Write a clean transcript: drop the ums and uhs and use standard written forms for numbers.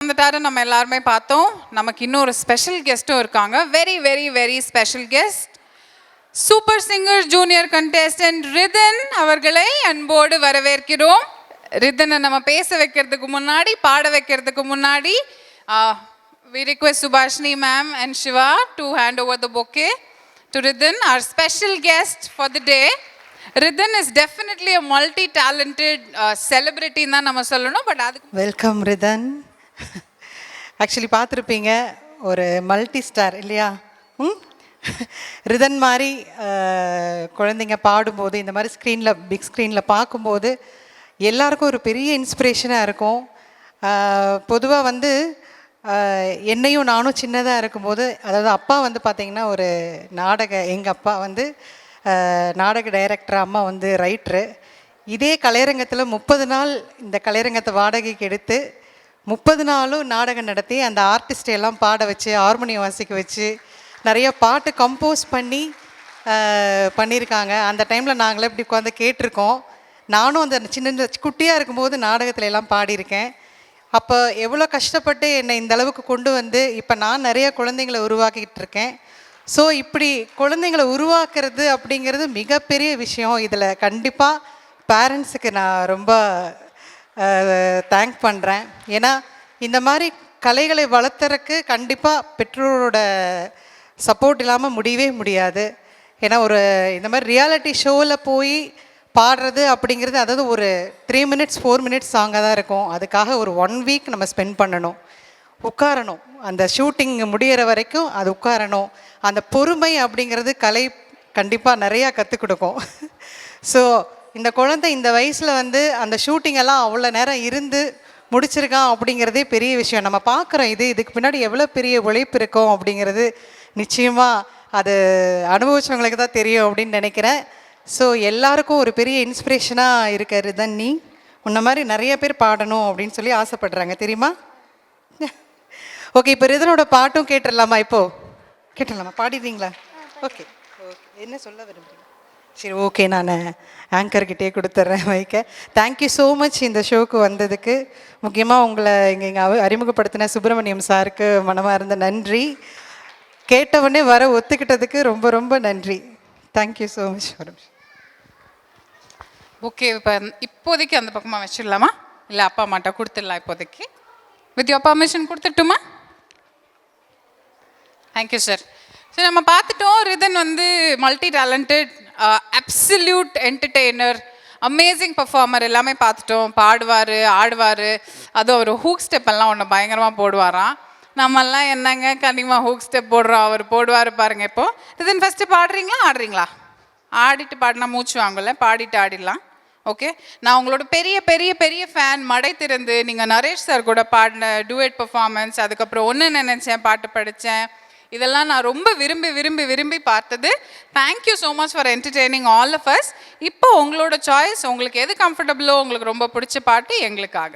வந்துட்டாரு, நம்ம எல்லாருமே பார்த்தோம். நமக்கு இன்னொரு ஸ்பெஷல் கெஸ்ட்டும் இருக்காங்க. Very very very special guest, super singer junior contestant Rithan அவர்களை அன்போடு வரவேற்கிறோம். ரிதனை நம்ம பேச வைக்கிறதுக்கு முன்னாடி, பாட வைக்கிறதுக்கு முன்னாடி, we request Subhashini ma'am and Shiva to hand over the bouquet to Ridhan, our special guest for the day. Ridhan is definitely a multi-talented celebrity ன்னு தான் நம்ம சொல்லணும். பட் அதுக்கு வெல்கம் ரிதன். ஆக்சுவலி பார்த்துருப்பீங்க, ஒரு மல்டி ஸ்டார் இல்லையா? ரிதன் மாதிரி குழந்தைங்க பாடும்போது, இந்த மாதிரி ஸ்க்ரீனில், பிக் ஸ்க்ரீனில் பார்க்கும்போது எல்லாருக்கும் ஒரு பெரிய இன்ஸ்பிரேஷனாக இருக்கும். பொதுவாக வந்து என்னையும் நானும் சின்னதாக இருக்கும்போது, அதாவது அப்பா வந்து பார்த்திங்கன்னா ஒரு எங்கள் அப்பா வந்து நாடக டைரக்டர், அம்மா வந்து ரைட்ரு. இதே கலையரங்கத்தில் 30 நாள் இந்த கலையரங்கத்தை வாடகைக்கு எடுத்து 30 நாளும் நாடகம் நடத்தி அந்த ஆர்டிஸ்டையெல்லாம் பாட வச்சு, ஹார்மோனியம் வாசிக்க வச்சு, நிறைய பாட்டு கம்போஸ் பண்ணியிருக்காங்க. அந்த டைமில் நாங்களே இப்படி உட்காந்து கேட்டிருக்கோம். நானும் அந்த சின்ன குட்டியாக இருக்கும்போது நாடகத்துல எல்லாம் பாடியிருக்கேன். அப்போ எவ்வளோ கஷ்டப்பட்டு என்னை இந்த அளவுக்கு கொண்டு வந்து இப்போ நான் நிறைய குழந்தைங்களை உருவாக்கிட்டு இருக்கேன். ஸோ இப்படி குழந்தைங்களை உருவாக்குறது அப்படிங்கிறது மிகப்பெரிய விஷயம். இதில் கண்டிப்பாக பேரண்ட்ஸுக்கு நான் ரொம்ப தேங்க் பண்ணுறேன். ஏன்னா இந்த மாதிரி கலைகளை வளர்த்துறக்கு கண்டிப்பாக பெற்றோரோட சப்போர்ட் இல்லாமல் முடியவே முடியாது. ஏன்னா இந்த மாதிரி ரியாலிட்டி ஷோவில் போய் பாடுறது அப்படிங்கிறது, அதாவது ஒரு 3 minutes 4 minutes சாங்காக தான் இருக்கும். அதுக்காக ஒரு 1 week நம்ம ஸ்பெண்ட் பண்ணணும், உட்காரணும், அந்த ஷூட்டிங் முடிகிற வரைக்கும் அது உட்காரணும். அந்த பொறுமை அப்படிங்கிறது கலை கண்டிப்பாக நிறையா கற்றுக் கொடுக்கும். ஸோ இந்த குழந்தை இந்த வயசில் வந்து அந்த ஷூட்டிங்கெல்லாம் அவ்வளோ நேரம் இருந்து முடிச்சிருக்கான் அப்படிங்கிறதே பெரிய விஷயம். நம்ம பார்க்குறோம், இதுக்கு பின்னாடி எவ்வளோ பெரிய உழைப்பு இருக்கும் அப்படிங்கிறது நிச்சயமாக அது அனுபவிச்சவங்களுக்கு தான் தெரியும் அப்படின்னு நினைக்கிறேன். ஸோ எல்லாருக்கும் ஒரு பெரிய இன்ஸ்பிரேஷனாக இருக்க ரிதன், நீ உன்ன மாதிரி நிறைய பேர் பாடணும் அப்படின்னு சொல்லி ஆசைப்படுறாங்க, தெரியுமா? ஓகே, இப்போ ரிதனோட பாட்டும் கேட்டுடலாமா? கேட்டுடலாமா? பாடிடுறீங்களா? ஓகே என்ன சொல்ல விரும்புகிறீங்க? சரி, ஓகே, நான் ஆங்கர்கிட்டே கொடுத்துட்றேன் மைக்க. தேங்க்யூ ஸோ மச் இந்த ஷோக்கு வந்ததுக்கு. முக்கியமாக உங்களை இங்கே அறிமுகப்படுத்தின சுப்பிரமணியம் சாருக்கு மனமார்ந்த நன்றி. கேட்டவுடனே வர ஒத்துக்கிட்டதுக்கு ரொம்ப ரொம்ப நன்றி. Thank you so much. ஓகே, இப்போதைக்கு அந்த பக்கமாக வச்சிடலாமா? இல்லை அப்பா அம்மாட்ட கொடுத்துடலாம் இப்போதைக்கு. வித் யோர் பர்மிஷன் கொடுத்துட்டுமா? Thank you sir. சரி, நம்ம பார்த்துட்டோம், ரிதன் வந்து multi talented, absolute entertainer, amazing performer, எல்லாமே பார்த்துட்டோம். பாடுவார், ஆடுவார், அதுவும் அவர் ஹூக் ஸ்டெப் எல்லாம் ஒன்று பயங்கரமாக போடுவாராம். நம்மெல்லாம் என்னங்க கண்டிப்பாக ஹூக் ஸ்டெப் போடுறோம், அவர் போடுவார் பாருங்கள். இப்போது ரிதன் ஃபஸ்ட்டு பாடுறீங்களா ஆடுறீங்களா? ஆடிட்டு பாடினா மூச்சு வாங்கல, பாடிட்டு ஆடிடலாம். ஓகே, நான் உங்களோட பெரிய பெரிய பெரிய ஃபேன். மடை திறந்து நீங்கள் நரேஷ் சார் கூட பாடின டூயட் பர்ஃபார்மன்ஸ், அதுக்கப்புறம் ஒன்று நினச்சேன், பாட்டு படித்தேன், இதெல்லாம் நான் ரொம்ப விரும்பி விரும்பி விரும்பி பார்த்தது. Thank you so much for entertaining all of us. இப்போ உங்களோட சாய்ஸ், உங்களுக்கு எது கம்ஃபர்டபுளோ, உங்களுக்கு ரொம்ப பிடிச்ச பாட்டு எங்களுக்காக.